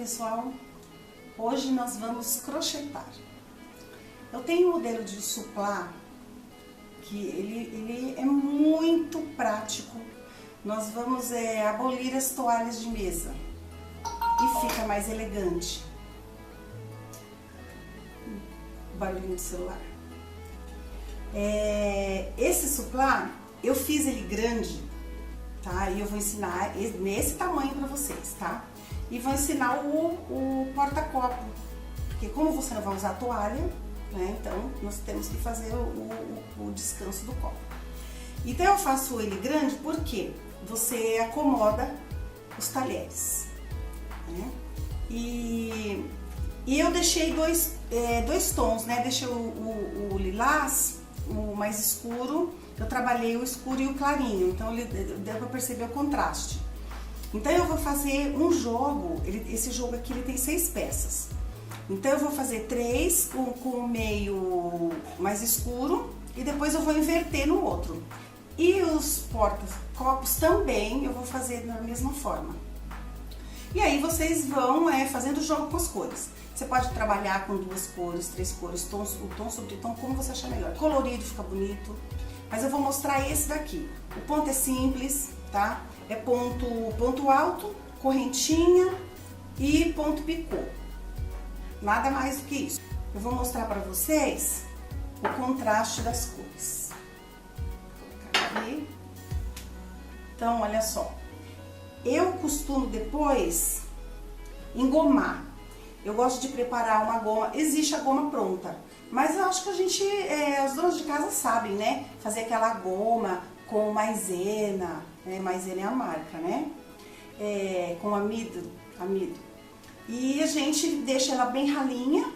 pessoal, hoje nós vamos crochetar. Eu tenho um modelo de suplá que ele é muito prático. Nós vamos abolir as toalhas de mesa e fica mais elegante. Barulhinho de celular. Esse suplá, eu fiz ele grande, tá? E eu vou ensinar nesse tamanho pra vocês, tá? E vou ensinar o porta-copo, porque como você não vai usar a toalha, né? Então nós temos que fazer o descanso do copo. Então eu faço ele grande porque você acomoda os talheres, né? E eu deixei dois tons, né? Deixei o lilás, o mais escuro, eu trabalhei o escuro e o clarinho, então deu pra perceber o contraste. Então eu vou fazer um jogo, esse jogo aqui ele tem 6 peças. Então eu vou fazer 3 com o meio mais escuro e depois eu vou inverter no outro. E os porta-copos também eu vou fazer da mesma forma. E aí vocês vão fazendo o jogo com as cores. Você pode trabalhar com 2 cores, 3 cores, o tom sobre tom, como você achar melhor. Colorido fica bonito, mas eu vou mostrar esse daqui. O ponto é simples, tá? É ponto alto, correntinha e ponto picô. Nada mais do que isso. Eu vou mostrar pra vocês o contraste das cores. Vou colocar aqui. Então, olha só. Eu costumo depois engomar. Eu gosto de preparar uma goma, existe a goma pronta, mas eu acho que a gente, as donas de casa sabem, né? Fazer aquela goma com maisena, né? Maisena é a marca, né? Com amido. E a gente deixa ela bem ralinha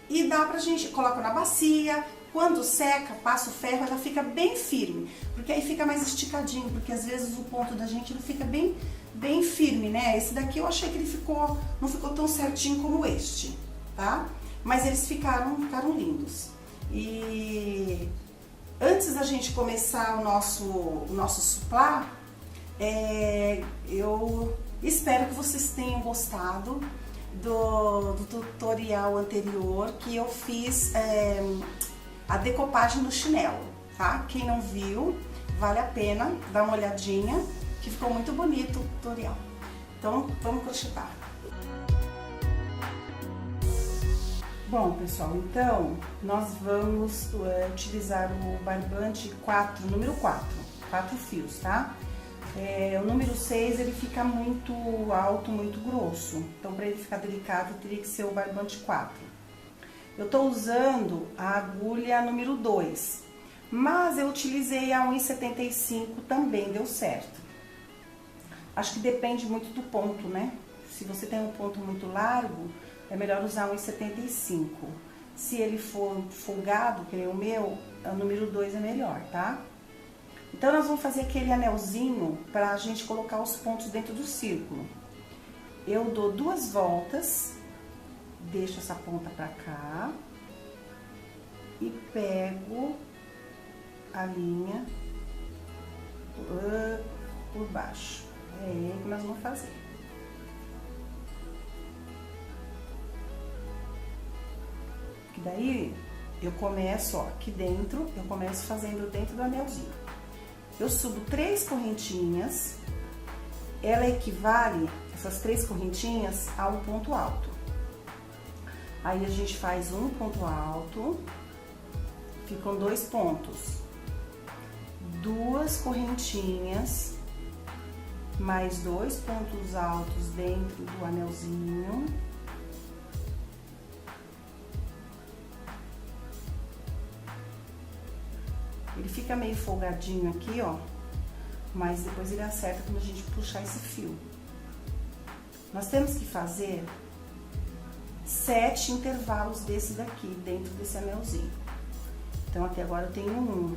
e dá pra gente, coloca na bacia, quando seca, passa o ferro, ela fica bem firme, porque aí fica mais esticadinho, porque às vezes o ponto da gente não fica bem firme, né? Esse daqui eu achei que ele não ficou tão certinho como este, tá? Mas eles ficaram lindos. E antes da gente começar o nosso suplá, eu espero que vocês tenham gostado do tutorial anterior que eu fiz a decopagem do chinelo, tá? Quem não viu, vale a pena dar uma olhadinha, que ficou muito bonito o tutorial. Então, vamos crochetar. Bom, pessoal, então, nós vamos utilizar o barbante número 4 fios, tá? O número 6, ele fica muito alto, muito grosso. Então, para ele ficar delicado, teria que ser o barbante 4. Eu tô usando a agulha número 2, mas eu utilizei a 1,75, também deu certo. Acho que depende muito do ponto, né? Se você tem um ponto muito largo, é melhor usar 1,75. Se ele for folgado, que nem o meu, o número 2 é melhor, tá? Então, nós vamos fazer aquele anelzinho pra gente colocar os pontos dentro do círculo. Eu dou 2 voltas, deixo essa ponta pra cá e pego a linha por baixo. É aí que nós vamos fazer. Que daí eu começo, ó, aqui dentro, eu começo fazendo dentro do anelzinho. Eu subo 3 correntinhas, ela equivale, essas 3 correntinhas, a um ponto alto. Aí a gente faz um ponto alto, ficam 2 pontos. 2 correntinhas, mais 2 pontos altos dentro do anelzinho. Ele fica meio folgadinho aqui, ó, mas depois ele acerta quando a gente puxar esse fio. Nós temos que fazer 7 intervalos desse daqui, dentro desse anelzinho. Então, até agora eu tenho 1.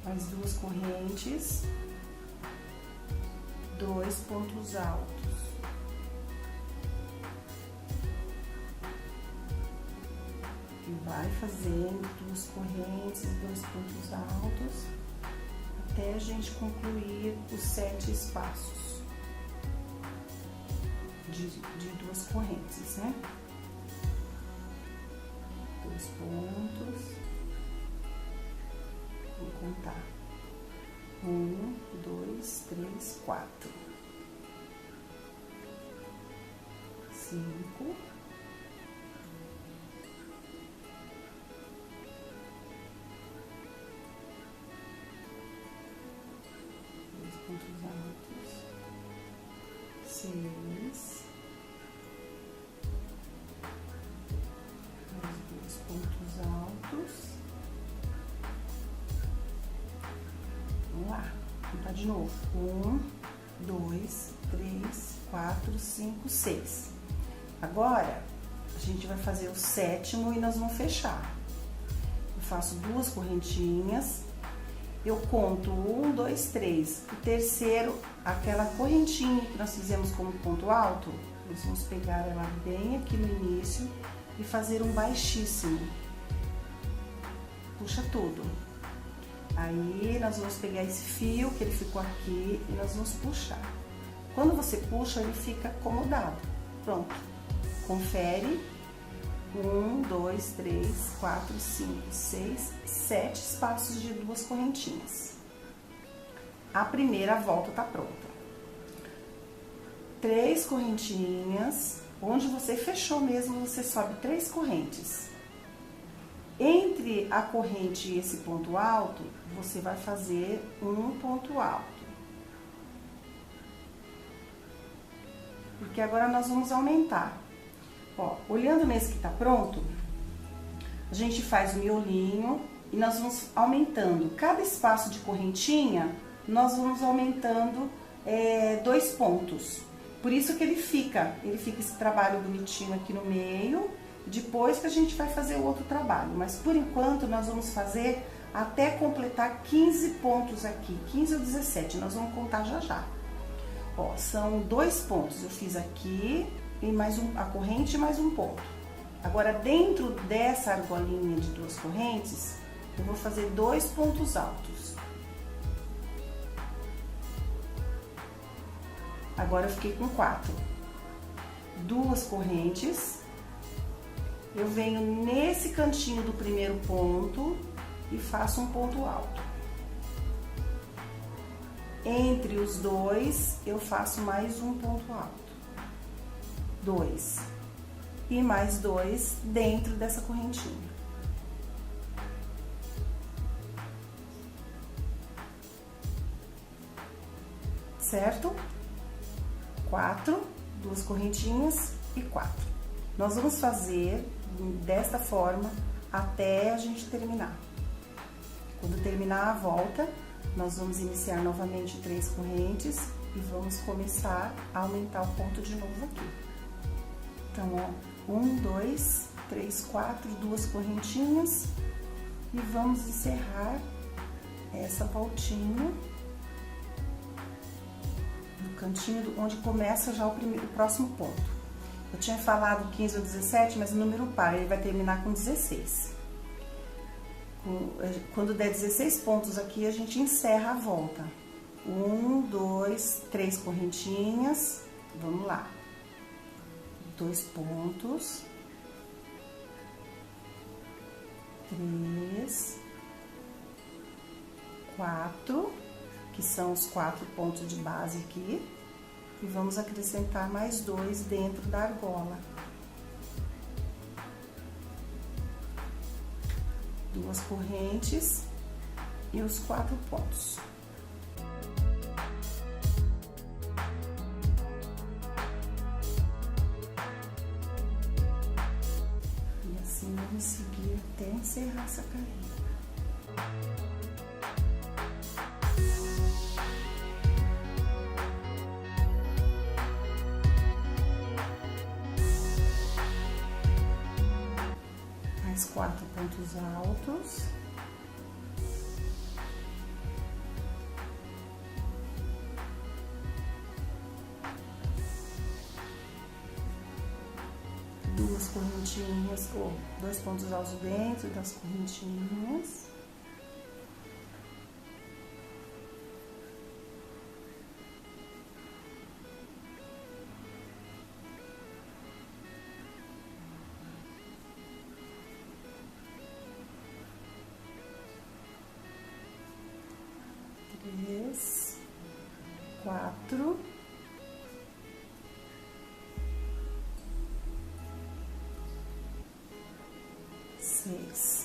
Mais 2 correntes, 2 pontos altos. E vai fazendo 2 correntes, 2 pontos altos, até a gente concluir os 7 espaços. de duas correntes, né? 2 pontos. Vou contar. 1, 2, 3, 4. 5. 2 pontos altos. 6. Mais 2 pontos altos. Vamos lá, vou contar de novo. 1, 2, 3, 4, 5, 6. Agora, a gente vai fazer o 7º e nós vamos fechar. Eu faço 2 correntinhas, eu conto 1, 2, 3. O terceiro, aquela correntinha que nós fizemos como ponto alto, nós vamos pegar ela bem aqui no início e fazer um baixíssimo. Puxa tudo. Aí, nós vamos pegar esse fio que ele ficou aqui e nós vamos puxar. Quando você puxa, ele fica acomodado. Pronto. Confere. 1, 2, 3, 4, 5, 6, 7 espaços de 2 correntinhas. A primeira volta tá pronta. 3 correntinhas. Onde você fechou mesmo, você sobe 3 correntes. Entre a corrente e esse ponto alto, você vai fazer um ponto alto. Porque agora nós vamos aumentar. Ó, olhando nesse que tá pronto, a gente faz o miolinho e nós vamos aumentando. Cada espaço de correntinha, nós vamos aumentando 2 pontos. Por isso que ele fica esse trabalho bonitinho aqui no meio, depois que a gente vai fazer o outro trabalho. Mas por enquanto nós vamos fazer até completar 15 pontos aqui, 15 ou 17, nós vamos contar já já. Ó, são 2 pontos, eu fiz aqui e mais a corrente e mais um ponto. Agora, dentro dessa argolinha de 2 correntes, eu vou fazer 2 pontos altos. Agora eu fiquei com 4. 2 correntes. Eu venho nesse cantinho do primeiro ponto e faço um ponto alto. Entre os 2, eu faço mais um ponto alto. 2. E mais 2 dentro dessa correntinha. Certo? 4, 2 correntinhas e 4. Nós vamos fazer desta forma até a gente terminar. Quando terminar a volta, nós vamos iniciar novamente 3 correntes e vamos começar a aumentar o ponto de novo aqui. Então, ó, 1, 2, 3, 4, 2 correntinhas e vamos encerrar essa voltinha no cantinho onde começa já o próximo ponto. Eu tinha falado 15 ou 17, mas o número par, ele vai terminar com 16. Quando der 16 pontos aqui, a gente encerra a volta. 1, 2, 3 correntinhas, vamos lá. 2 pontos. 3, 4, que são os 4 pontos de base aqui. E vamos acrescentar mais 2 dentro da argola. 2 correntes e os 4 pontos. E assim vamos seguir até encerrar essa carreira. Mais 4 pontos altos. Duas correntinhas, ou 2 pontos altos dentro das correntinhas. 4, 6.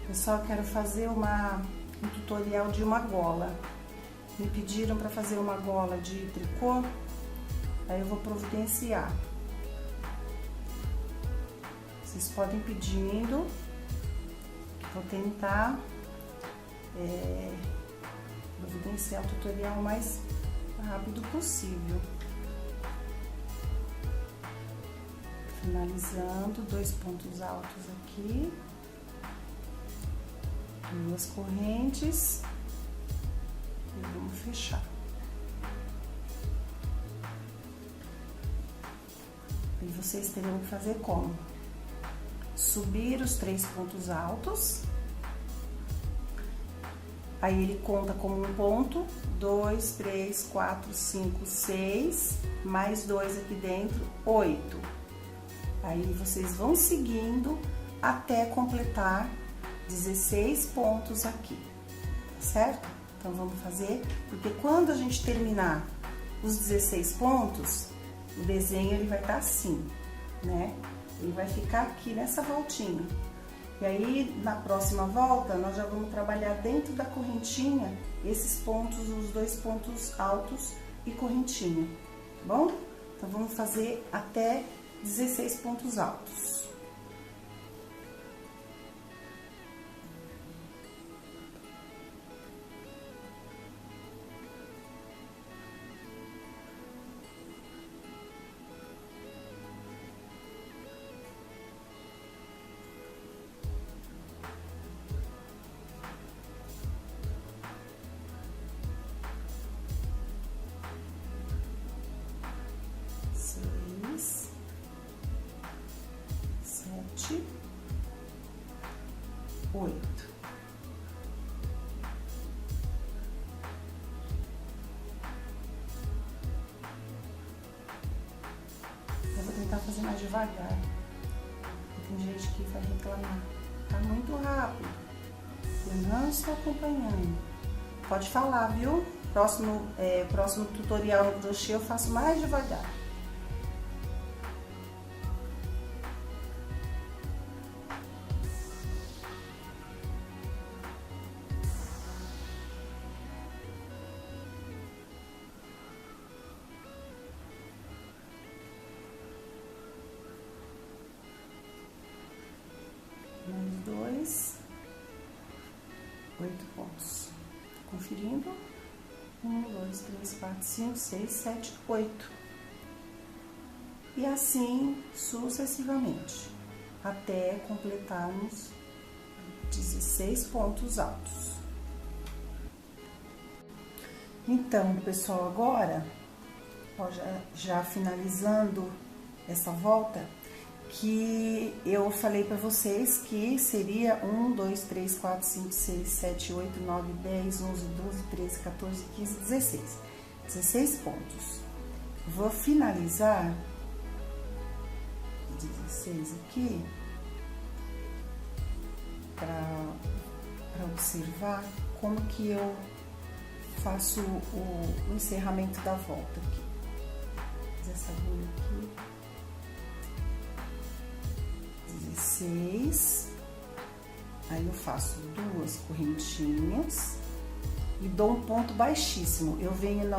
Pessoal, quero fazer um tutorial de uma gola. Me pediram para fazer uma gola de tricô, aí eu vou providenciar. Vocês podem ir pedindo, vou tentar providenciar o tutorial o mais rápido possível. Finalizando, 2 pontos altos aqui. 2 correntes e vamos fechar. E vocês terão que fazer como? Subir os 3 pontos altos, aí ele conta como um ponto, 2, 3, 4, 5, 6, mais 2 aqui dentro, 8. Aí vocês vão seguindo até completar 16 pontos aqui, tá certo? Então, vamos fazer, porque quando a gente terminar os 16 pontos, o desenho ele vai estar assim, né? Ele vai ficar aqui nessa voltinha. E aí, na próxima volta, nós já vamos trabalhar dentro da correntinha esses pontos, os 2 pontos altos e correntinha, tá bom? Então, vamos fazer até 16 pontos altos. Oito. Eu vou tentar fazer mais devagar. Tem gente que vai reclamar. Tá muito rápido. Eu não estou acompanhando. Pode falar, viu? Próximo tutorial no crochê eu faço mais devagar. Mais 2, 8 pontos. Conferindo. 1, 2, 3, 4, 5, 6, 7, 8. E assim sucessivamente, até completarmos 16 pontos altos. Então, pessoal, agora, ó, já finalizando essa volta, que eu falei para vocês que seria 1, 2, 3, 4, 5, 6, 7, 8, 9, 10, 11, 12, 13, 14, 15, 16. 16 pontos. Vou finalizar 16 aqui para observar como que eu faço o encerramento da volta aqui. Vou fazer essa agulha aqui. 16, aí eu faço 2 correntinhas e dou um ponto baixíssimo. Eu venho na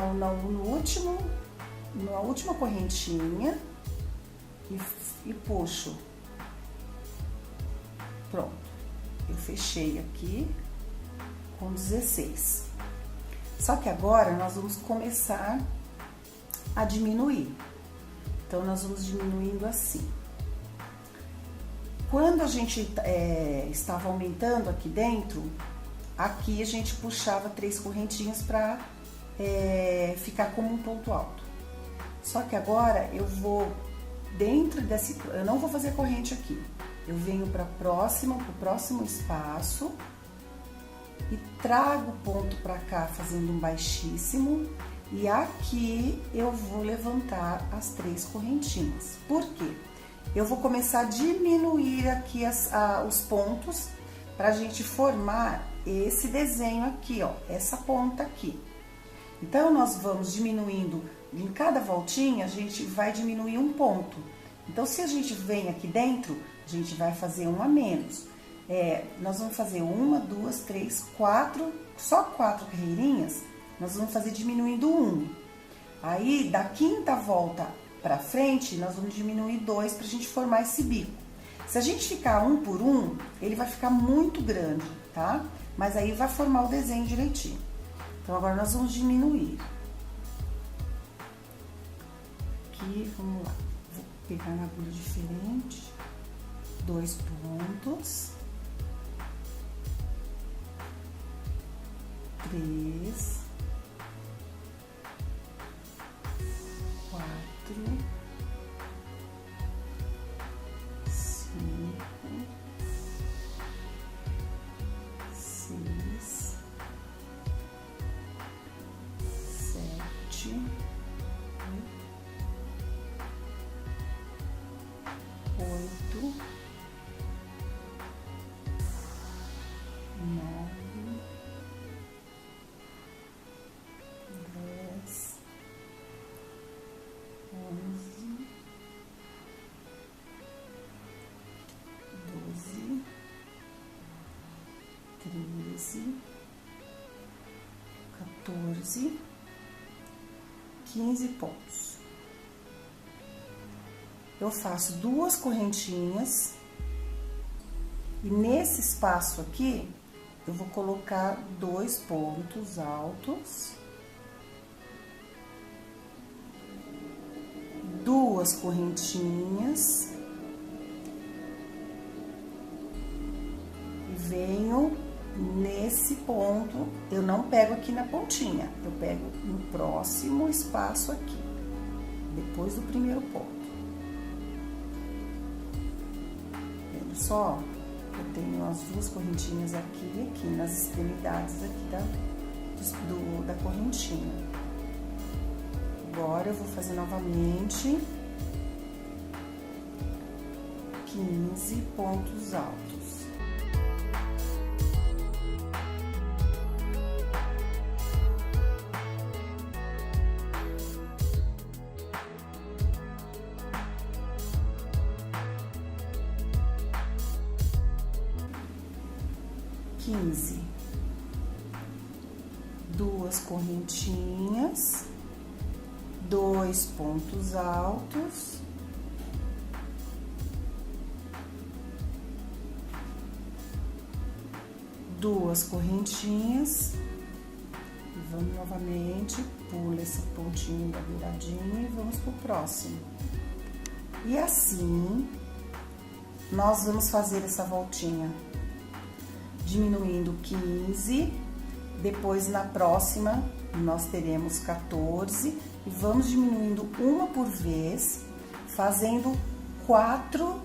última correntinha e puxo. Pronto, eu fechei aqui com 16. Só que agora nós vamos começar a diminuir. Então, nós vamos diminuindo assim. Quando a gente estava aumentando aqui dentro, aqui a gente puxava 3 correntinhas para ficar como um ponto alto. Só que agora eu vou dentro desse, eu não vou fazer corrente aqui. eu venho para pro próximo espaço e trago o ponto para cá fazendo um baixíssimo, e aqui eu vou levantar as 3 correntinhas. Por quê? Eu vou começar a diminuir aqui os pontos pra gente formar esse desenho aqui, ó, essa ponta aqui. Então, nós vamos diminuindo, em cada voltinha, a gente vai diminuir um ponto. Então, se a gente vem aqui dentro, a gente vai fazer um a menos. Nós vamos fazer 1, 2, 3, 4, só 4 carreirinhas, nós vamos fazer diminuindo 1. Aí, da quinta volta pra frente, nós vamos diminuir 2 pra gente formar esse bico. Se a gente ficar 1 por 1, ele vai ficar muito grande, tá? Mas aí vai formar o desenho direitinho. Então, agora nós vamos diminuir. Aqui, vamos lá. Vou pegar na agulha diferente. 2 pontos. 3. 4. 5. 6. 7. 8. 9. 10. 11. 12. 13. 14. 15 pontos. Eu faço 2 correntinhas e nesse espaço aqui eu vou colocar 2 pontos altos, 2 correntinhas e venho nesse ponto. Eu não pego aqui na pontinha, eu pego no próximo espaço aqui, depois do primeiro ponto. Vendo só? Eu tenho as 2 correntinhas aqui e aqui, nas extremidades aqui da correntinha. Agora, eu vou fazer novamente 15 pontos altos. Duas correntinhas, 2 pontos altos, duas correntinhas, e vamos novamente, pula esse pontinho da viradinha e vamos pro próximo. E assim, nós vamos fazer essa voltinha, diminuindo 15, depois na próxima nós teremos 14 e vamos diminuindo uma por vez, fazendo 4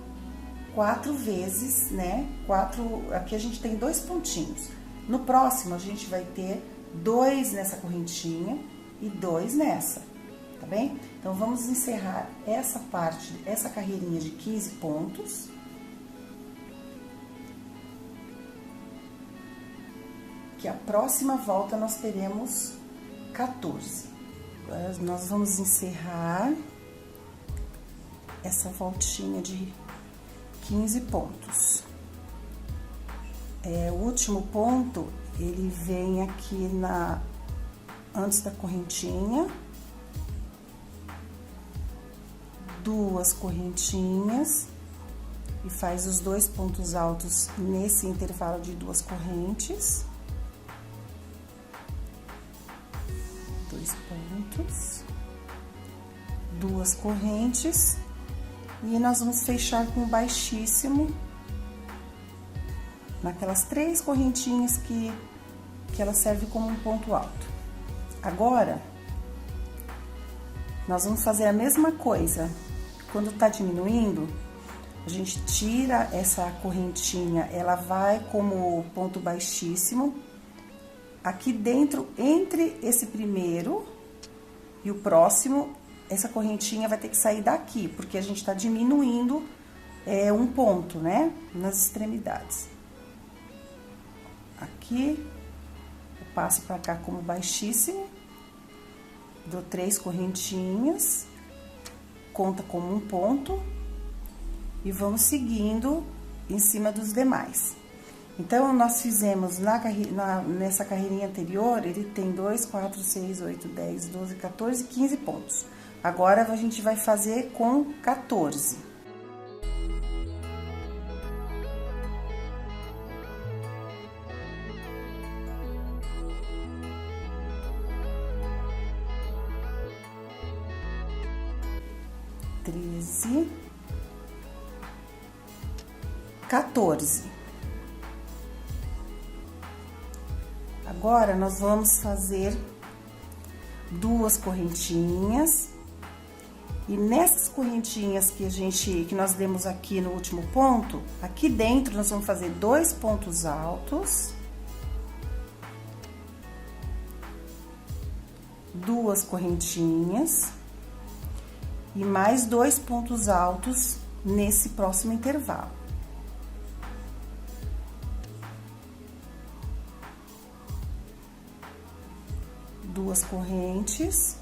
vezes, né? Aqui a gente tem 2 pontinhos. No próximo a gente vai ter 2 nessa correntinha e 2 nessa, tá bem? Então vamos encerrar essa parte, essa carreirinha de 15 pontos. Que a próxima volta nós teremos 14. Agora nós vamos encerrar essa voltinha de 15 pontos. O último ponto, ele vem aqui antes da correntinha, 2 correntinhas e faz os 2 pontos altos nesse intervalo de 2 correntes. 2 pontos, 2 correntes e nós vamos fechar com baixíssimo naquelas 3 correntinhas que ela serve como um ponto alto. Agora, nós vamos fazer a mesma coisa. Quando tá diminuindo, a gente tira essa correntinha, ela vai como ponto baixíssimo. Aqui dentro, entre esse primeiro e o próximo, essa correntinha vai ter que sair daqui, porque a gente tá diminuindo um ponto, né? Nas extremidades. Aqui, eu passo pra cá como baixíssimo, dou 3 correntinhas, conta como um ponto, e vamos seguindo em cima dos demais. Então, nós fizemos nessa carreirinha anterior, ele tem 2, 4, 6, 8, 10, 12, 14, 15 pontos. Agora, a gente vai fazer com 14. Treze, 14. Agora, nós vamos fazer 2 correntinhas. E nessas correntinhas que nós demos aqui no último ponto, aqui dentro nós vamos fazer 2 pontos altos. 2 correntinhas. E mais 2 pontos altos nesse próximo intervalo. Duas correntes.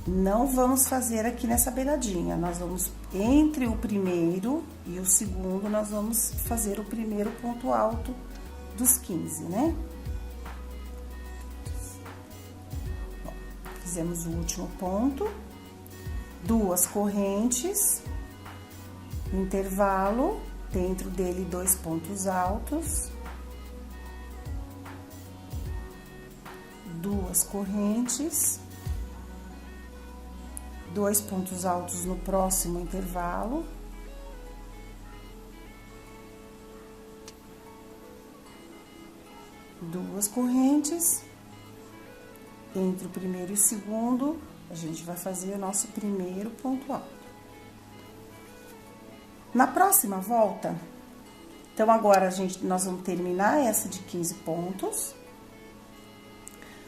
Não vamos fazer aqui nessa beiradinha, nós vamos, entre o primeiro e o segundo, nós vamos fazer o primeiro ponto alto dos 15, né? Bom, fizemos o último ponto, 2 correntes, intervalo, dentro dele 2 pontos altos, 2 correntes, 2 pontos altos no próximo intervalo. Duas correntes. Entre o primeiro e o segundo, a gente vai fazer o nosso primeiro ponto alto. Na próxima volta, então agora nós vamos terminar essa de 15 pontos.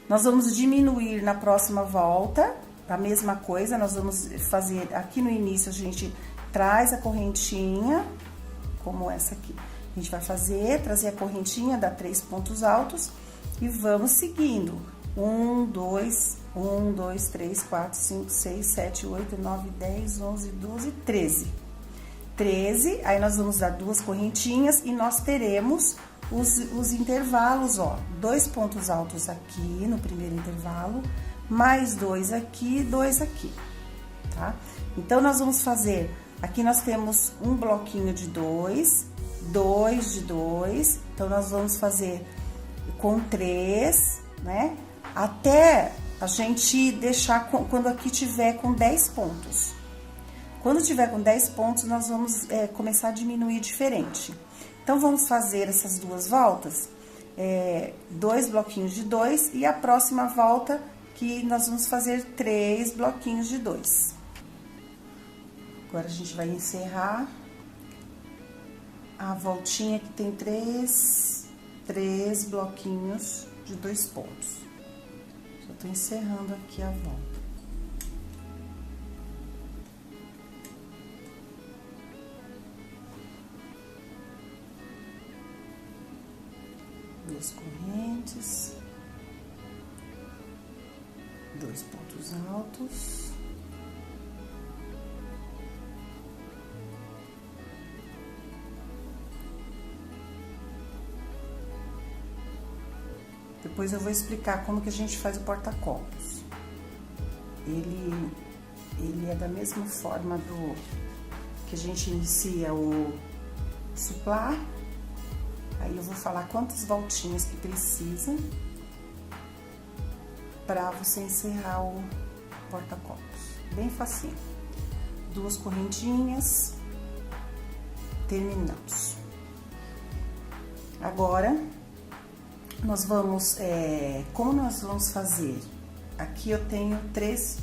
Nós vamos diminuir na próxima volta, a mesma coisa, nós vamos fazer aqui no início, a gente traz a correntinha, como essa aqui. A gente vai trazer a correntinha, dar 3 pontos altos e vamos seguindo. 1, 2, 3, 4, 5, 6, 7, 8, 9, 10, 11, 12, 13. 13, aí nós vamos dar 2 correntinhas e nós teremos os intervalos, ó, 2 pontos altos aqui no primeiro intervalo, mais 2 aqui, 2 aqui, tá? Então, nós vamos fazer, aqui nós temos um bloquinho de 2, 2 de 2, então, nós vamos fazer com 3, né? Até a gente deixar, quando aqui tiver com 10 pontos. Quando tiver com 10 pontos, nós vamos começar a diminuir diferente. Então, vamos fazer essas 2 voltas, 2 bloquinhos de 2, e a próxima volta que nós vamos fazer 3 bloquinhos de 2. Agora, a gente vai encerrar a voltinha que tem 3 bloquinhos de 2 pontos. Já tô encerrando aqui a volta. Duas correntes, 2 pontos altos, depois eu vou explicar como que a gente faz o porta-copos. Ele é da mesma forma do que a gente inicia o suplar. Aí, eu vou falar quantas voltinhas que precisa para você encerrar o porta-copos. Bem facinho. 2 correntinhas, terminamos. Agora, nós vamos, como nós vamos fazer? Aqui eu tenho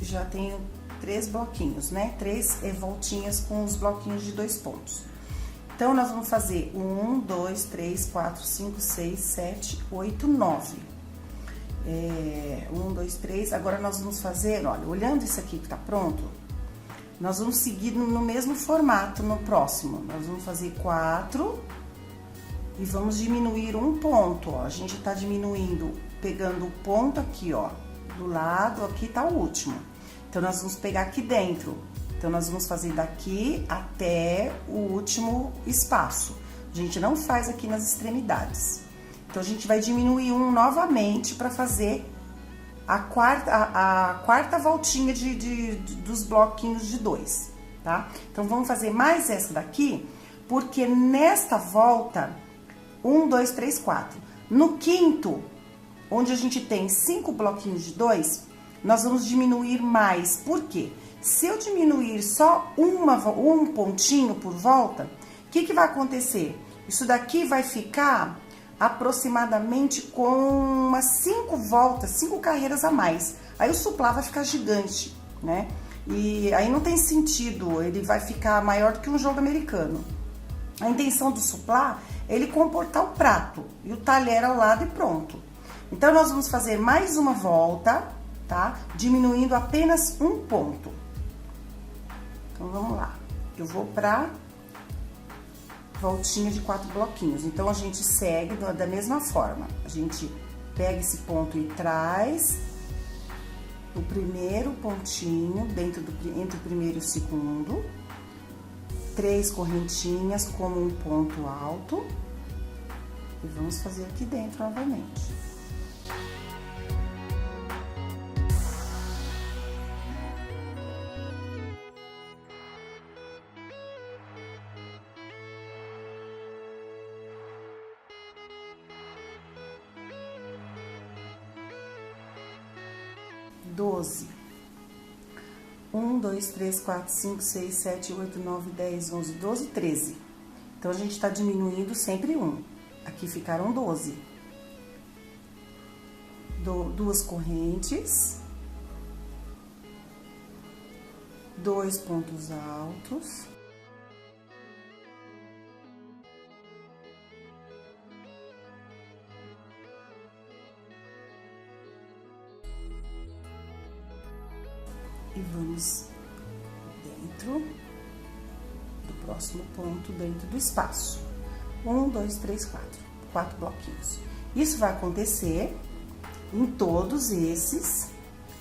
já tenho três bloquinhos, né? Três voltinhas com os bloquinhos de 2 pontos. Então, nós vamos fazer 1, 2, 3, 4, 5, 6, 7, 8, 9. 1, 2, 3. Agora, nós vamos fazer, olha, olhando isso aqui que tá pronto, nós vamos seguir no mesmo formato no próximo. Nós vamos fazer 4 e vamos diminuir um ponto, ó. A gente tá diminuindo, pegando o ponto aqui, ó, do lado, aqui tá o último. Então, nós vamos pegar aqui dentro. Então, nós vamos fazer daqui até o último espaço. A gente não faz aqui nas extremidades. Então, a gente vai diminuir um novamente para fazer a quarta voltinha dos bloquinhos de 2, tá? Então, vamos fazer mais essa daqui, porque nesta volta, 1, 2, 3, 4. No quinto, onde a gente tem 5 bloquinhos de 2, nós vamos diminuir mais. Por quê? Se eu diminuir só um pontinho por volta, o que vai acontecer? Isso daqui vai ficar aproximadamente com umas 5 voltas, 5 carreiras a mais. Aí o suplá vai ficar gigante, né? E aí não tem sentido, ele vai ficar maior do que um jogo americano. A intenção do suplá é ele comportar o prato e o talher ao lado e pronto. Então, nós vamos fazer mais uma volta, tá? Diminuindo apenas um ponto. Então, vamos lá. Eu vou pra voltinha de 4 bloquinhos. Então, a gente segue da mesma forma. A gente pega esse ponto e traz o primeiro pontinho entre o primeiro e o segundo. 3 correntinhas como um ponto alto. E vamos fazer aqui dentro novamente. Doze. 1, 2, 3, 4, 5, 6, 7, 8, 9, 10, 11, 12, 13. Então, a gente tá diminuindo sempre um. Aqui ficaram 12. 2 correntes. 2 pontos altos. E vamos dentro do próximo ponto, dentro do espaço. 1, 2, 3, 4. 4 bloquinhos. Isso vai acontecer em todos esses,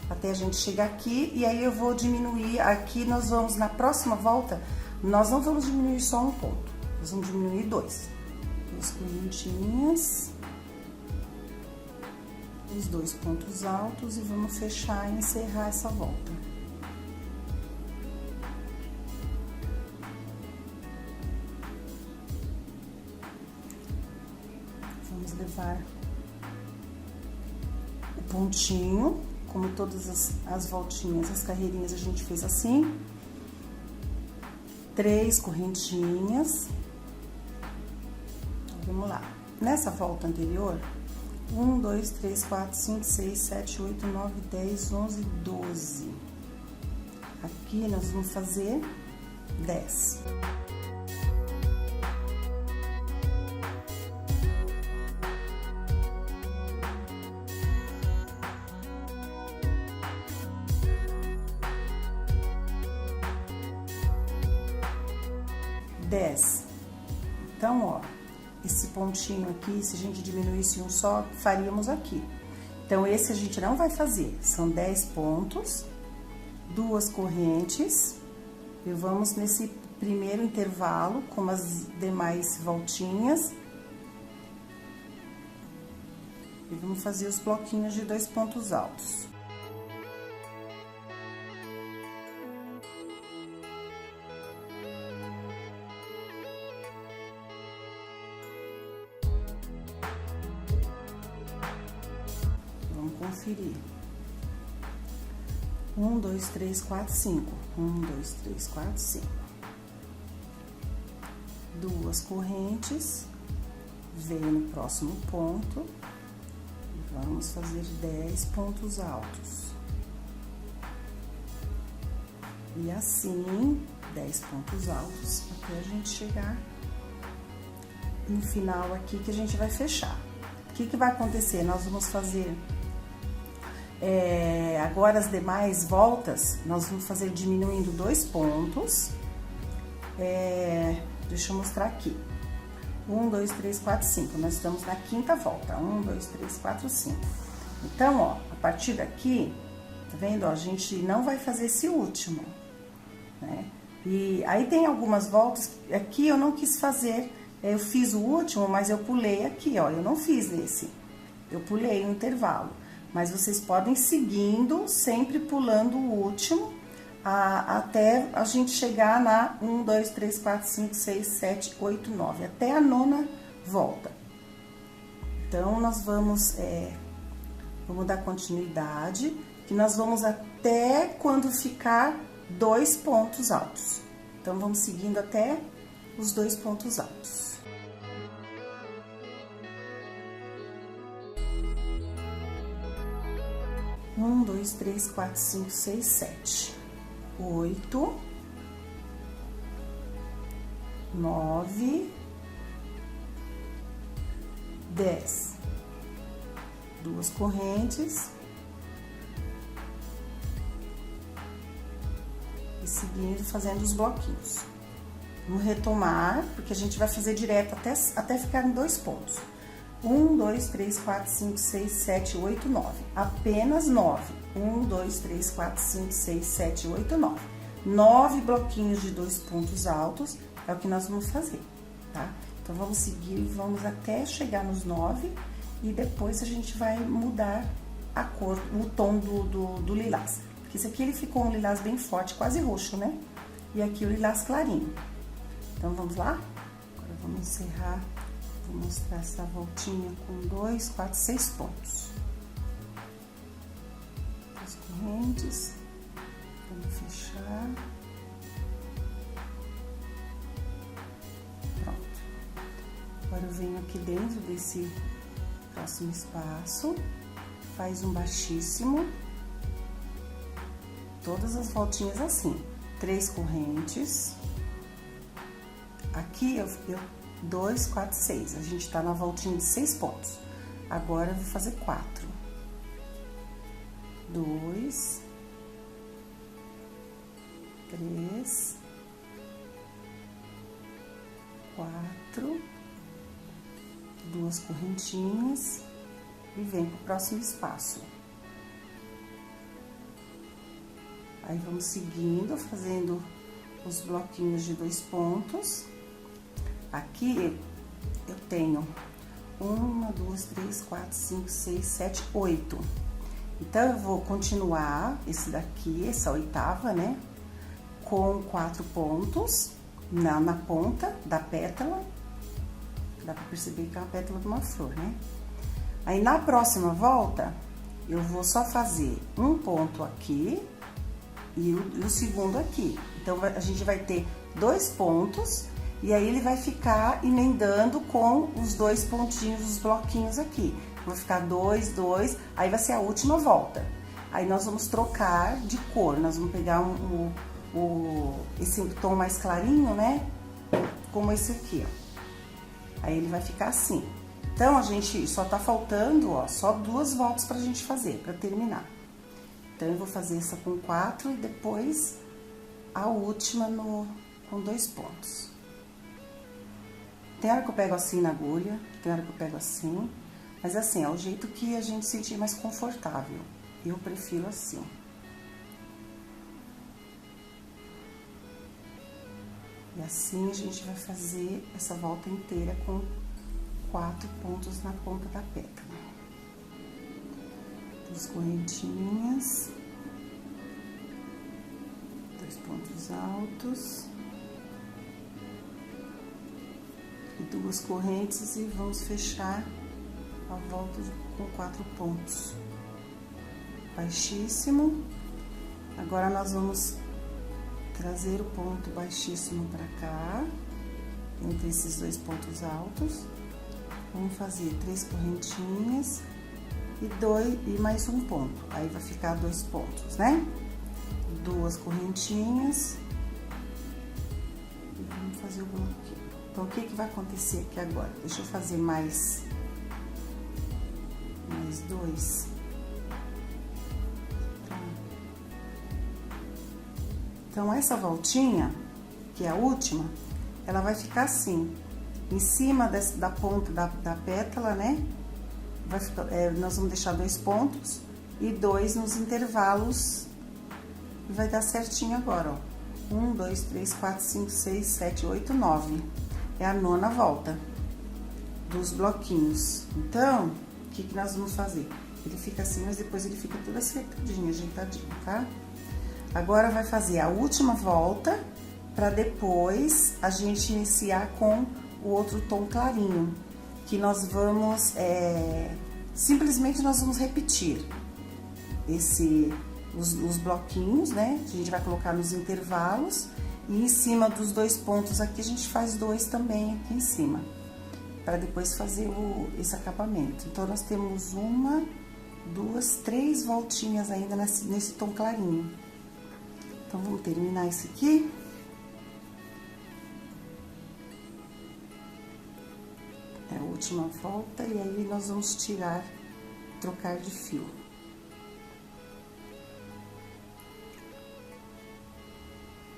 até a gente chegar aqui, e aí eu vou diminuir aqui, nós vamos, na próxima volta, nós não vamos diminuir só um ponto, nós vamos diminuir 2. 2 correntinhas. Os 2 pontos altos e vamos fechar e encerrar essa volta. Vamos levar o pontinho, como todas as voltinhas, as carreirinhas a gente fez assim. 3 correntinhas. Vamos lá. Nessa volta anterior, 1, 2, 3, 4, 5, 6, 7, 8, 9, 10, 11, 12. Aqui nós vamos fazer 10. Então, ó, esse pontinho aqui, se a gente diminuísse um só, faríamos aqui. Então, esse a gente não vai fazer. São 10 pontos, 2 correntes, e vamos nesse primeiro intervalo, com as demais voltinhas. E vamos fazer os bloquinhos de 2 pontos altos. Conferir. 1, 2, 3, 4, 5. 1, 2, 3, 4, 5. 2 correntes. Vem no próximo ponto. Vamos fazer 10 pontos altos. E assim, 10 pontos altos até a gente chegar no final aqui que a gente vai fechar. O que que vai acontecer? Nós vamos fazer agora as demais voltas, nós vamos fazer diminuindo 2 pontos. Deixa eu mostrar aqui. 1, 2, 3, 4, 5. Nós estamos na quinta volta. 1, 2, 3, 4, 5. Então, ó, a partir daqui, tá vendo? Ó, a gente não vai fazer esse último, né? E aí tem algumas voltas, aqui eu não quis fazer, eu fiz o último, mas eu pulei aqui, ó, eu não fiz esse. Eu pulei o intervalo. Mas vocês podem ir seguindo, sempre pulando o último, até a gente chegar na 1, 2, 3, 4, 5, 6, 7, 8, 9, até a 9ª volta. Então, nós vamos dar continuidade, que nós vamos até quando ficar 2 pontos altos. Então, vamos seguindo até os 2 pontos altos. Um, 2, 3, 4, 5, 6, 7, 8, 9, 10. 2 correntes. E seguindo, fazendo os bloquinhos. Vamos retomar, porque a gente vai fazer direto até ficar em 2 pontos. 1, 2, 3, 4, 5, 6, 7, 8, 9. Apenas 9. 1, 2, 3, 4, 5, 6, 7, 8, 9. 9 bloquinhos de 2 pontos altos é o que nós vamos fazer, tá? Então, vamos seguir, vamos até chegar nos 9 e depois a gente vai mudar a cor, o tom do lilás. Porque esse aqui ele ficou um lilás bem forte, quase roxo, né? E aqui o lilás clarinho. Então, vamos lá? Agora, vamos encerrar. Vou mostrar essa voltinha com 2, 4, 6 pontos. 2 correntes. Vamos fechar. Pronto. Agora eu venho aqui dentro desse próximo espaço, faz um baixíssimo. Todas as voltinhas assim. 3 correntes. Aqui eu 2, 4, 6. A gente tá na voltinha de 6 pontos. Agora, eu vou fazer 4. 2, 3, 4, 2 correntinhas e vem pro próximo espaço. Aí, vamos seguindo, fazendo os bloquinhos de 2 pontos. Aqui, eu tenho 1, 2, 3, 4, 5, 6, 7, 8. Então, eu vou continuar esse daqui, essa 8ª, né? Com 4 pontos na ponta da pétala. Dá pra perceber que é uma pétala de uma flor, né? Aí, na próxima volta, eu vou só fazer um ponto aqui e o segundo aqui. Então, a gente vai ter 2 pontos. E aí, ele vai ficar emendando com os 2 pontinhos, os bloquinhos aqui. Vai ficar 2, 2, aí vai ser a última volta. Aí, nós vamos trocar de cor. Nós vamos pegar esse tom mais clarinho, né? Como esse aqui, ó. Aí, ele vai ficar assim. Então, a gente só tá faltando, ó, só 2 voltas pra gente fazer, pra terminar. Então, eu vou fazer essa com 4 e depois a última com 2 pontos. Tem hora que eu pego assim na agulha, tem hora que eu pego assim, mas assim, é o jeito que a gente se sentir mais confortável. Eu prefiro assim. E assim a gente vai fazer essa volta inteira com 4 pontos na ponta da pétala. 2 correntinhas, 2 pontos altos. E 2 correntes e vamos fechar a volta com 4 pontos. Baixíssimo. Agora, nós vamos trazer o ponto baixíssimo pra cá, entre esses 2 pontos altos. Vamos fazer 3 correntinhas e mais um ponto. Aí, vai ficar 2 pontos, né? 2 correntinhas e vamos fazer o bloquinho. Então, o que que vai acontecer aqui agora? Deixa eu fazer mais 2. Então, essa voltinha, que é a última, ela vai ficar assim, em cima da ponta da pétala, né? Vai ficar, nós vamos deixar 2 pontos e 2 nos intervalos, e vai dar certinho agora, ó. 1, 2, 3, 4, 5, 6, 7, 8, 9. É a 9ª volta dos bloquinhos. Então, o que que nós vamos fazer? Ele fica assim, mas depois ele fica tudo acertadinho, ajeitadinho, tá? Agora, vai fazer a última volta, pra depois a gente iniciar com o outro tom clarinho, que nós vamos, simplesmente nós vamos repetir os bloquinhos, né? A gente vai colocar nos intervalos e em cima dos 2 pontos aqui a gente faz 2 também aqui em cima, para depois fazer esse acabamento. Então, nós temos 1, 2, 3 voltinhas ainda nesse tom clarinho. Então, vamos terminar esse aqui. É a última volta e aí nós vamos trocar de fio.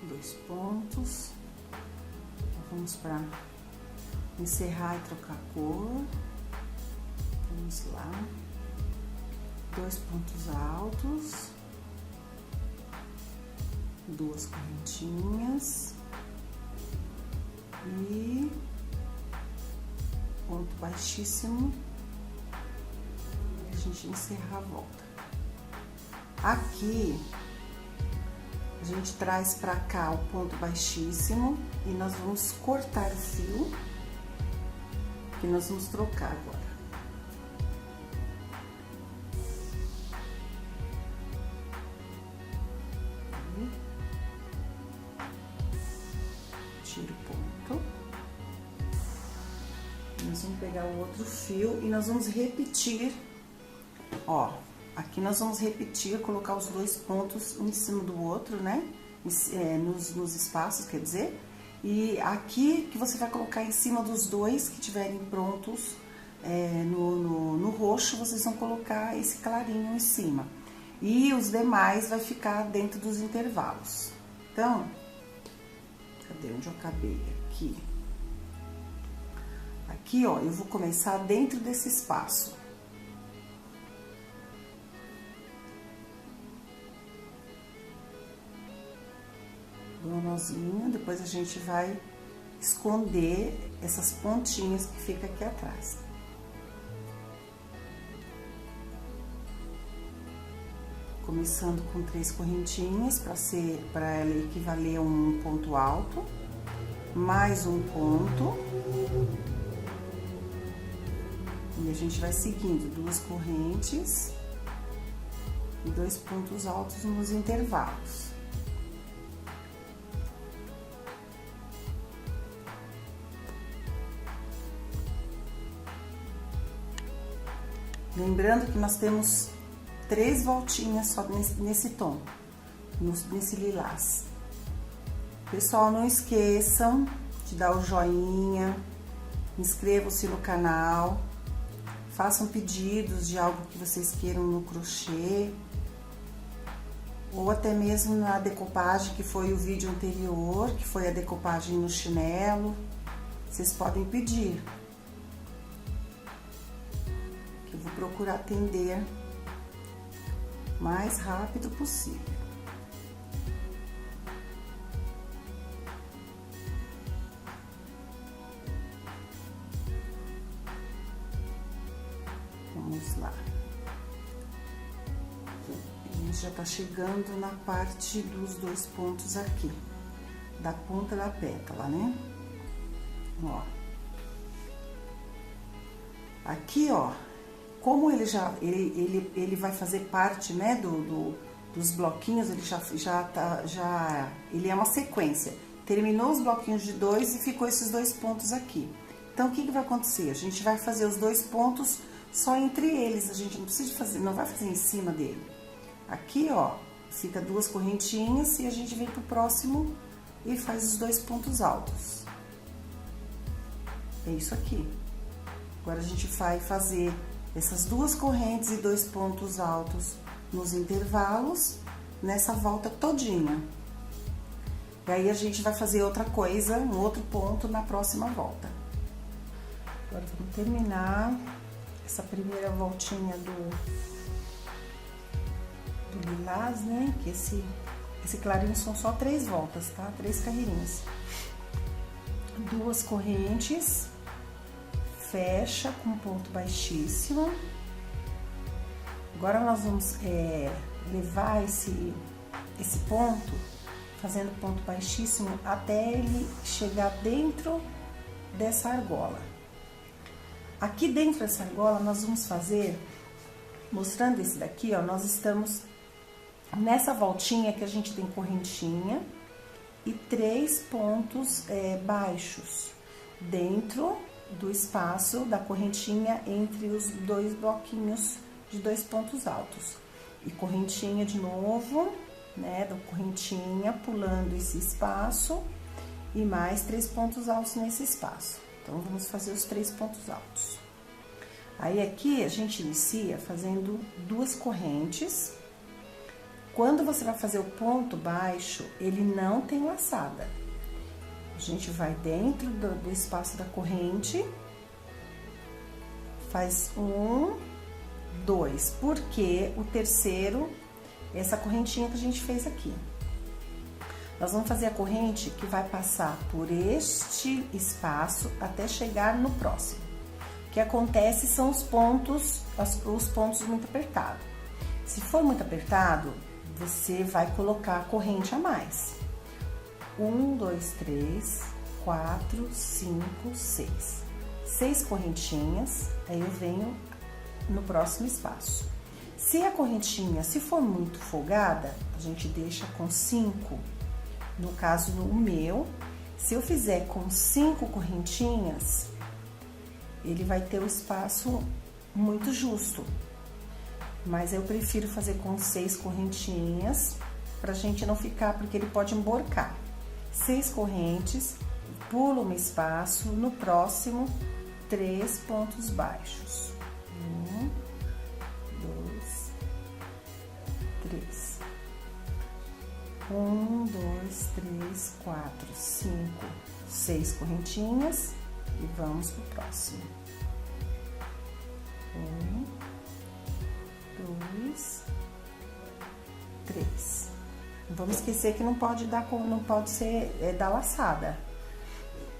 Dois pontos. Vamos para encerrar e trocar a cor. Vamos lá. 2 pontos altos. 2 correntinhas. E ponto baixíssimo. E a gente encerra a volta. Aqui, a gente traz pra cá o ponto baixíssimo e nós vamos cortar o fio, que nós vamos trocar agora. Tira o ponto. Nós vamos pegar o outro fio e nós vamos repetir, ó. Aqui nós vamos repetir, colocar os 2 pontos um em cima do outro, né? Nos espaços, quer dizer. E aqui que você vai colocar em cima dos 2 que tiverem prontos no roxo, vocês vão colocar esse clarinho em cima. E os demais vai ficar dentro dos intervalos. Então, cadê onde eu acabei? Aqui. Aqui, ó, eu vou começar dentro desse espaço. Um nozinho, depois a gente vai esconder essas pontinhas que fica aqui atrás. Começando com 3 correntinhas para ela equivaler a um ponto alto, mais um ponto. E a gente vai seguindo 2 correntes e 2 pontos altos nos intervalos. Lembrando que nós temos 3 voltinhas só nesse tom, nesse lilás. Pessoal, não esqueçam de dar o joinha, inscrevam-se no canal, façam pedidos de algo que vocês queiram no crochê, ou até mesmo na decopagem, que foi o vídeo anterior, que foi a decopagem no chinelo, vocês podem pedir. Eu vou procurar atender o mais rápido possível. Vamos lá. A gente já tá chegando na parte dos 2 pontos aqui, da ponta da pétala, né? Ó. Aqui, ó. Como ele vai fazer parte, né, dos bloquinhos, ele ele é uma sequência. Terminou os bloquinhos de 2 e ficou esses 2 pontos aqui. Então, o que vai acontecer? A gente vai fazer os 2 pontos só entre eles, a gente não precisa fazer, não vai fazer em cima dele. Aqui, ó, fica 2 correntinhas e a gente vem pro próximo e faz os 2 pontos altos. É isso aqui. Agora a gente vai fazer essas 2 correntes e 2 pontos altos nos intervalos, nessa volta todinha. E aí a gente vai fazer outra coisa, um outro ponto na próxima volta. Agora vamos terminar essa primeira voltinha do lilás, né? Que esse clarinho são só 3 voltas, tá? 3 carreirinhas. 2 correntes, fecha com ponto baixíssimo. Agora nós vamos levar esse ponto, fazendo ponto baixíssimo, até ele chegar dentro dessa argola. Aqui dentro dessa argola nós vamos fazer, mostrando esse daqui, ó, nós estamos nessa voltinha que a gente tem correntinha e 3 pontos baixos dentro do espaço da correntinha entre os 2 bloquinhos de 2 pontos altos. E correntinha de novo, né, da correntinha pulando esse espaço e mais 3 pontos altos nesse espaço. Então, vamos fazer os 3 pontos altos. Aí, aqui, a gente inicia fazendo 2 correntes. Quando você vai fazer o ponto baixo, ele não tem laçada. A gente vai dentro do espaço da corrente, faz 1, 2, porque o terceiro, essa correntinha que a gente fez aqui. Nós vamos fazer a corrente que vai passar por este espaço até chegar no próximo. O que acontece são os pontos muito apertados. Se for muito apertado, você vai colocar a corrente a mais. 1, 2, 3, 4, 5, 6. 6 correntinhas, aí eu venho no próximo espaço. Se a correntinha, se for muito folgada, a gente deixa com 5. No caso, o meu, se eu fizer com 5 correntinhas, ele vai ter o espaço muito justo. Mas eu prefiro fazer com 6 correntinhas, pra gente não ficar, porque ele pode emborcar. 6 correntes, pulo um espaço, no próximo, 3 pontos baixos. 1, 2, 3. 1, 2, 3, 4, 5, 6 correntinhas e vamos pro próximo. 1, 2, 3. Não vamos esquecer que não pode ser da laçada.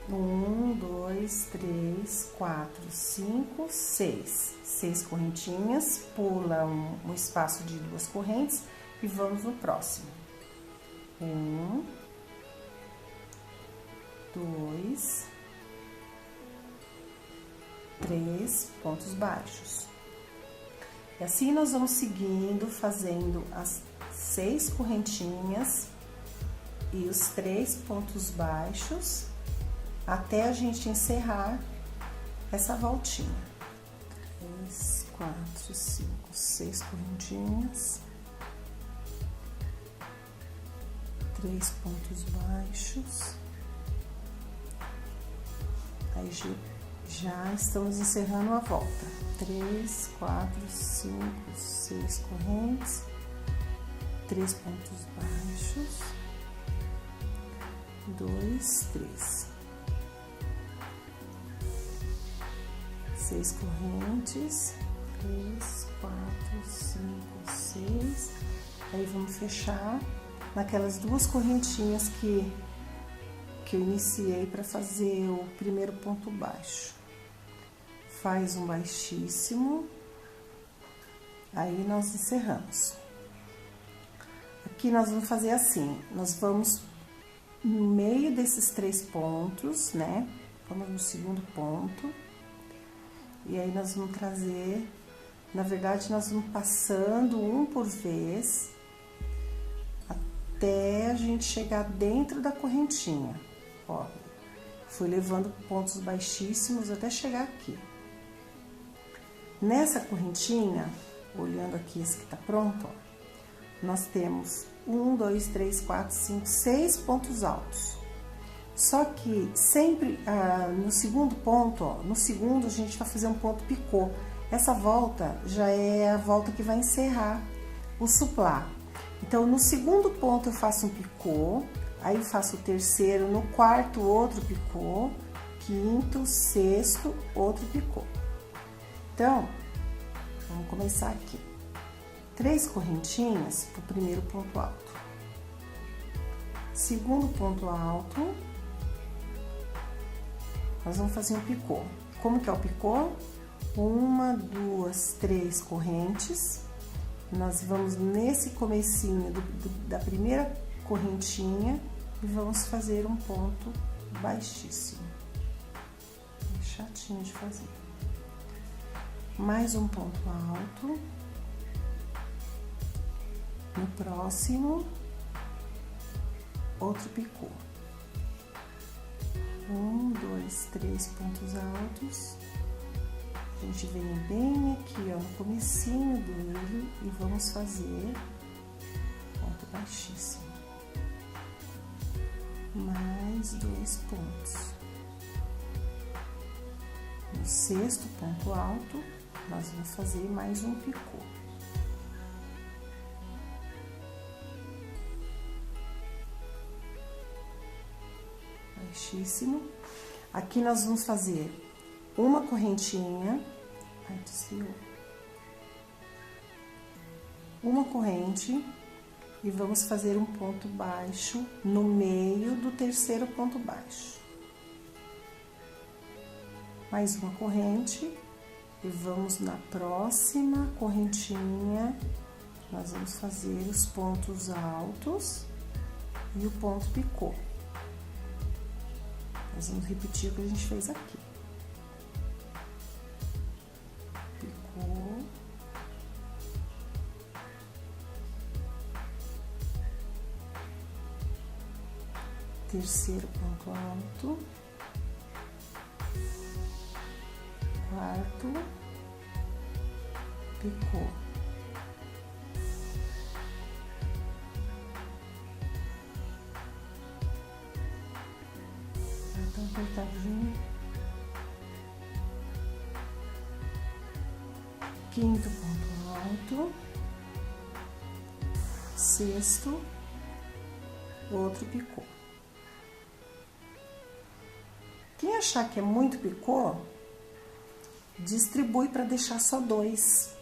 1, 2, 3, 4, 5, 6. 6 correntinhas, pula um espaço de 2 correntes e vamos no próximo. 1, 2, 3 pontos baixos. E assim nós vamos seguindo, fazendo as 6 correntinhas e os 3 pontos baixos até a gente encerrar essa voltinha. 3, 4, 5, 6 correntinhas. 3 pontos baixos. Aí já estamos encerrando a volta. 3, 4, 5, 6 correntes. 3 pontos baixos. 2, 3. 6 correntes. 3, 4, 5, 6. Aí vamos fechar naquelas 2 correntinhas que eu iniciei para fazer o primeiro ponto baixo. Faz um baixíssimo, aí nós encerramos. Aqui nós vamos fazer assim, nós vamos no meio desses 3 pontos, né? Vamos no segundo ponto, e aí nós vamos trazer, na verdade, nós vamos passando um por vez, até a gente chegar dentro da correntinha. Ó, fui levando pontos baixíssimos até chegar aqui. Nessa correntinha, olhando aqui esse que tá pronto, ó, nós temos 1, 2, 3, 4, 5, 6 pontos altos. Só que sempre no segundo ponto, ó, no segundo a gente vai fazer um ponto picô. Essa volta já é a volta que vai encerrar o suplá. Então, no segundo ponto eu faço um picô, aí eu faço o terceiro, no quarto outro picô, quinto, sexto, outro picô. Então, vamos começar aqui. 3 correntinhas pro primeiro ponto alto. Segundo ponto alto, nós vamos fazer um picô. Como que é o picô? 1, 2, 3 correntes. Nós vamos nesse comecinho da primeira correntinha e vamos fazer um ponto baixíssimo. É chatinho de fazer. Mais um ponto alto. No próximo, outro picô. 1, 2, 3 pontos altos. A gente vem bem aqui, ó, no comecinho dele e vamos fazer ponto baixíssimo. Mais 2 pontos. No sexto ponto alto, nós vamos fazer mais um picô. Baixíssimo. Aqui nós vamos fazer uma correntinha, ai, desviou, uma corrente e vamos fazer um ponto baixo no meio do terceiro ponto baixo. Mais uma corrente e vamos na próxima correntinha, nós vamos fazer os pontos altos e o ponto picô. Nós vamos repetir o que a gente fez aqui. Picô. Terceiro ponto alto. Quarto. Picô. Tá apertadinho. Quinto ponto alto. Sexto. Outro picô. Quem achar que é muito picô, distribui para deixar só 2.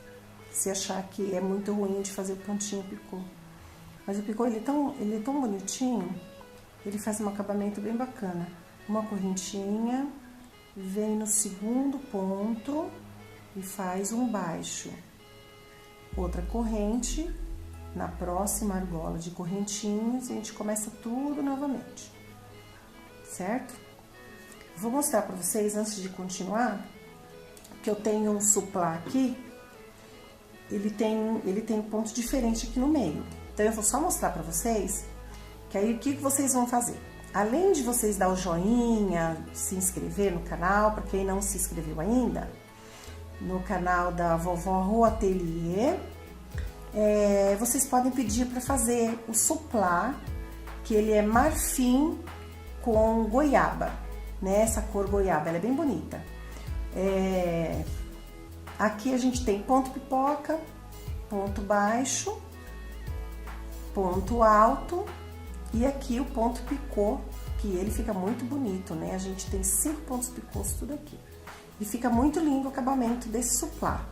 Se achar que é muito ruim de fazer o pontinho picô. Mas o picô, ele é tão bonitinho, ele faz um acabamento bem bacana. Uma correntinha, vem no segundo ponto e faz um baixo. Outra corrente, na próxima argola de correntinhas, a gente começa tudo novamente, certo? Vou mostrar para vocês, antes de continuar, que eu tenho um suplá aqui, ele tem um ponto diferente aqui no meio. Então, eu vou só mostrar para vocês, que aí o que vocês vão fazer? Além de vocês dar o joinha, se inscrever no canal, para quem não se inscreveu ainda, no canal da Vovó Rô Ateliê, vocês podem pedir para fazer o suplá, que ele é marfim com goiaba, né? Essa cor goiaba, ela é bem bonita. Aqui a gente tem ponto pipoca, ponto baixo, ponto alto e aqui o ponto picô, que ele fica muito bonito, né? A gente tem 5 pontos picôs tudo aqui. E fica muito lindo o acabamento desse suplá.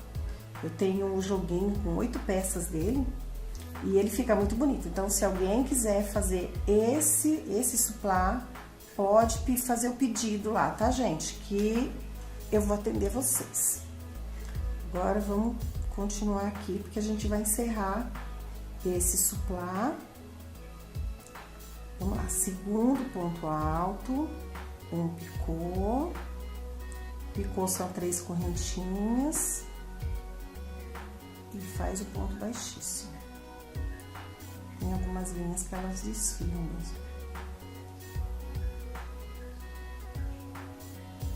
Eu tenho um joguinho com 8 peças dele e ele fica muito bonito. Então, se alguém quiser fazer esse suplá, pode fazer o pedido lá, tá, gente? Que eu vou atender vocês. Agora, vamos continuar aqui, porque a gente vai encerrar esse suplá. Vamos lá, segundo ponto alto, um picô. Picô são 3 correntinhas. E faz o ponto baixíssimo. Tem algumas linhas que elas desfiam mesmo.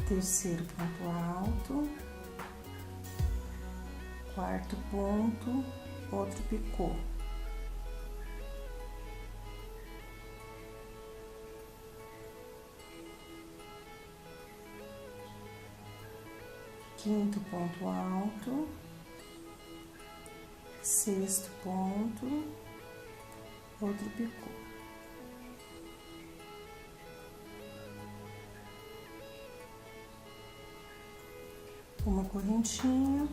Terceiro ponto alto. Quarto ponto, outro picô. quinto ponto alto, sexto ponto, outro picô. Uma correntinha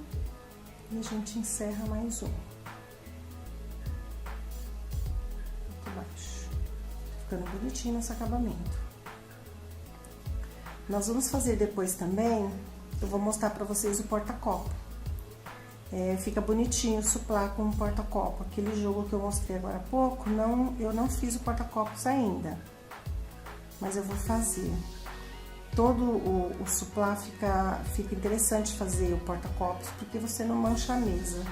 e a gente encerra mais um. Muito baixo. Ficando bonitinho esse acabamento. Nós vamos fazer depois também, eu vou mostrar pra vocês o porta-copo. Fica bonitinho suplar com o porta-copo. Aquele jogo que eu mostrei agora há pouco, eu não fiz o porta-copos ainda. Mas eu vou fazer. Todo o suplá fica interessante fazer o porta-copos, porque você não mancha a mesa.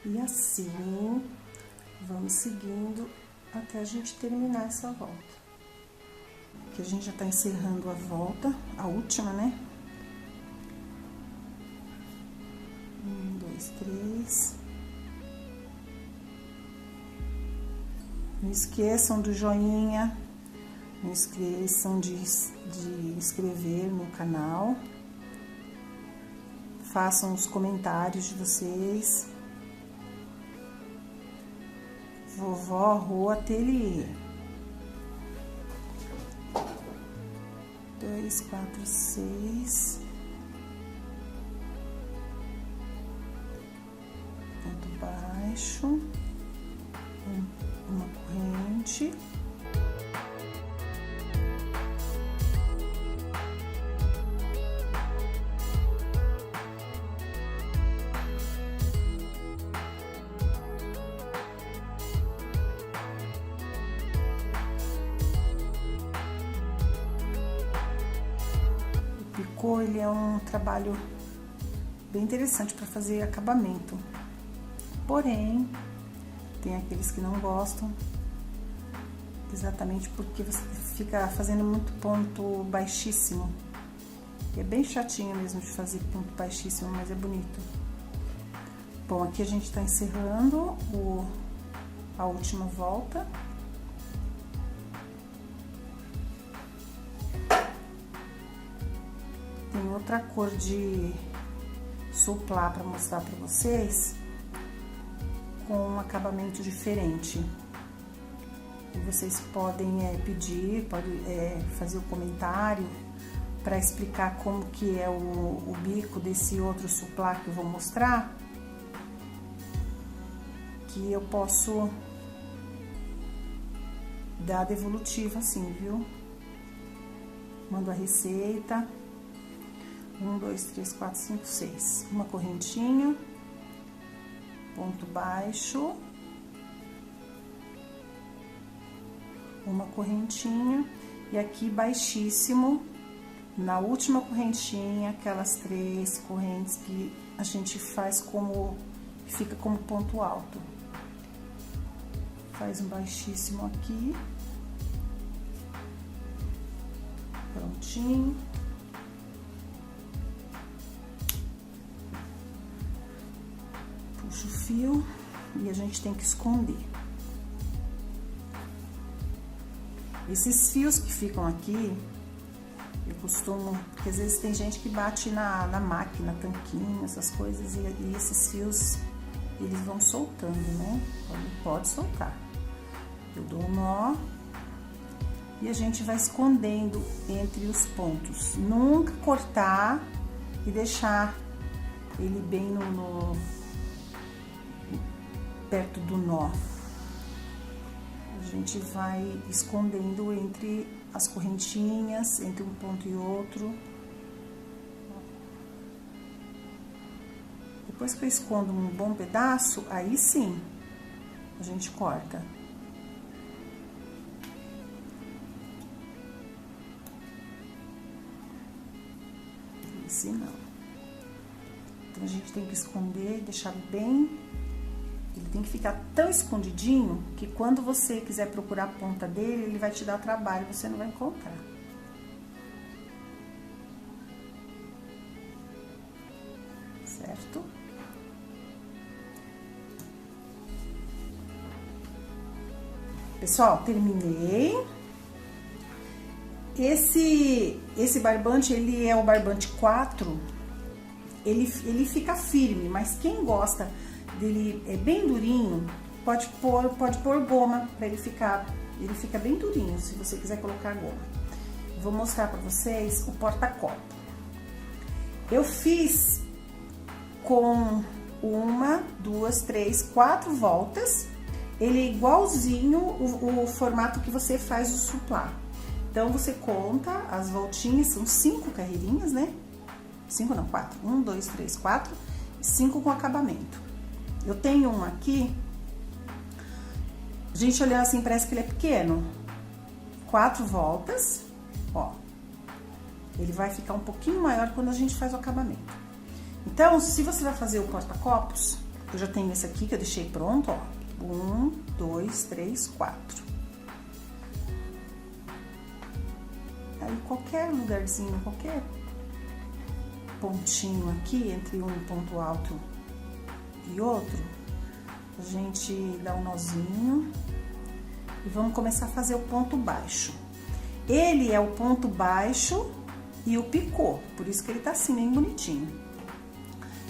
E assim, vamos seguindo até a gente terminar essa volta. Aqui a gente já tá encerrando a volta, a última, né? 1, 2, 3. Não esqueçam do joinha, não esqueçam de inscrever no canal. Façam os comentários de vocês. Vovó Rô Ateliê. 2, 4, 6. Ponto baixo. Uma corrente. Ele é um trabalho bem interessante para fazer acabamento, porém tem aqueles que não gostam, exatamente porque você fica fazendo muito ponto baixíssimo. É bem chatinho mesmo de fazer ponto baixíssimo, mas é bonito. Bom, aqui a gente tá encerrando a última volta. Tem outra cor de suplá para mostrar para vocês, com um acabamento diferente. E vocês podem pedir, podem fazer o comentário para explicar como que é o bico desse outro suplá que eu vou mostrar, que eu posso dar devolutiva assim, viu? Mando a receita. 1, 2, 3, 4, 5, 6. Uma correntinha, ponto baixo, uma correntinha, e aqui baixíssimo, na última correntinha, aquelas 3 correntes que a gente faz fica como ponto alto. Faz um baixíssimo aqui. Prontinho. Puxa o fio e a gente tem que esconder. Esses fios que ficam aqui, eu costumo, porque às vezes tem gente que bate na máquina, tanquinho, essas coisas, e esses fios, eles vão soltando, né? Pode soltar. Eu dou um nó e a gente vai escondendo entre os pontos. Nunca cortar e deixar ele bem perto do nó. A gente vai escondendo entre as correntinhas, entre um ponto e outro. Depois que eu escondo um bom pedaço, aí sim a gente corta. Esse não. Então a gente tem que esconder, deixar bem Ele tem que ficar tão escondidinho que quando você quiser procurar a ponta dele, ele vai te dar trabalho, você não vai encontrar. Certo? Pessoal, terminei. Esse barbante, ele é o barbante 4. Ele fica firme, mas quem gosta dele é bem durinho, pode pôr goma para ele fica bem durinho, se você quiser colocar goma. Vou mostrar para vocês o porta-copo. Eu fiz com 1, 2, 3, 4 voltas. Ele é igualzinho o formato que você faz o suplá. Então, você conta as voltinhas, são 5 carreirinhas, né? 5 não, 4. 1, 2, 3, 4. 5 com acabamento. Eu tenho um aqui. A gente olhando assim, parece que ele é pequeno. 4 voltas, ó. Ele vai ficar um pouquinho maior quando a gente faz o acabamento. Então, se você vai fazer o porta-copos, eu já tenho esse aqui que eu deixei pronto, ó. 1, 2, 3, 4. Aí, qualquer lugarzinho, qualquer pontinho aqui, entre um ponto alto e outro, a gente dá um nozinho e vamos começar a fazer o ponto baixo. Ele é o ponto baixo e o picô, por isso que ele tá assim, bem bonitinho.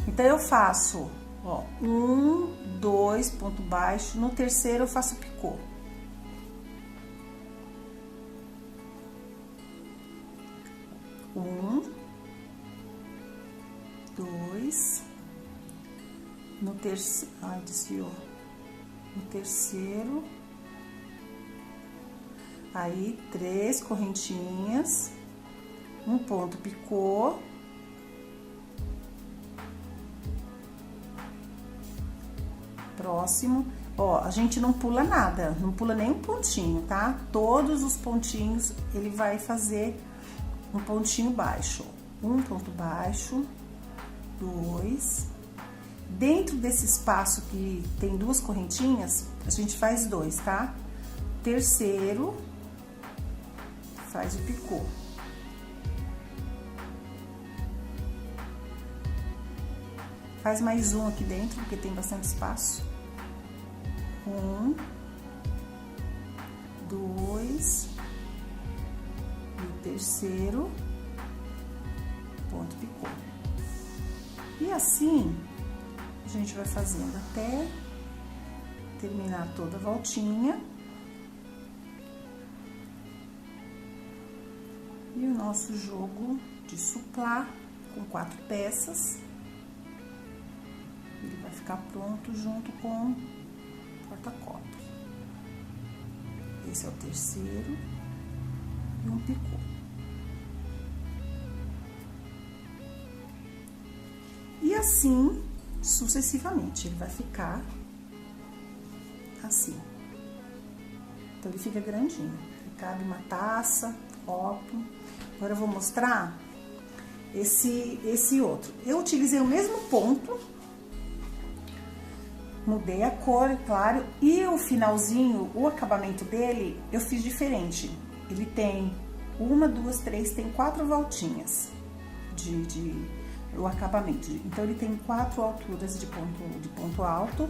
Então, eu faço, ó, 1, 2, ponto baixo, no terceiro eu faço picô. No terceiro, ai, desviou. No terceiro, aí 3 correntinhas, um ponto picô, próximo. Ó, a gente não pula nada, não pula nem um pontinho, tá? Todos os pontinhos ele vai fazer um pontinho baixo. Um ponto baixo, 2. Dentro desse espaço que tem 2 correntinhas, a gente faz 2, tá? Terceiro, faz o picô. Faz mais um aqui dentro, porque tem bastante espaço. 1, 2, e o terceiro, ponto picô. E assim, a gente vai fazendo até terminar toda a voltinha. E o nosso jogo de suplá com 4 peças, ele vai ficar pronto junto com o porta-copos. Esse é o terceiro e um picô. E assim, sucessivamente, ele vai ficar assim. Então, ele fica grandinho. Ele cabe uma taça, copo. Agora, eu vou mostrar esse outro. Eu utilizei o mesmo ponto, mudei a cor, claro, e o finalzinho, o acabamento dele, eu fiz diferente. Ele tem 1, 2, 3, tem 4 voltinhas o acabamento. Então, ele tem 4 alturas de ponto alto.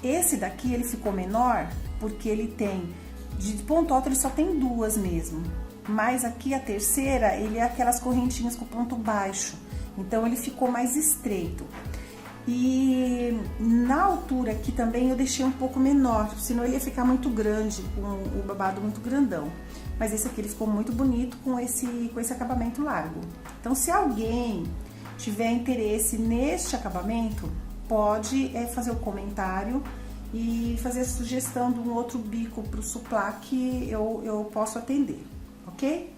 Esse daqui, ele ficou menor, porque ele tem, de ponto alto, ele só tem 2 mesmo. Mas aqui, a terceira, ele é aquelas correntinhas com ponto baixo. Então, ele ficou mais estreito. E na altura aqui também eu deixei um pouco menor, senão ele ia ficar muito grande, com o babado muito grandão. Mas esse aqui, ele ficou muito bonito com esse acabamento largo. Então, se alguém tiver interesse neste acabamento, pode fazer o comentário e fazer a sugestão de um outro bico para o suplá que eu posso atender, ok?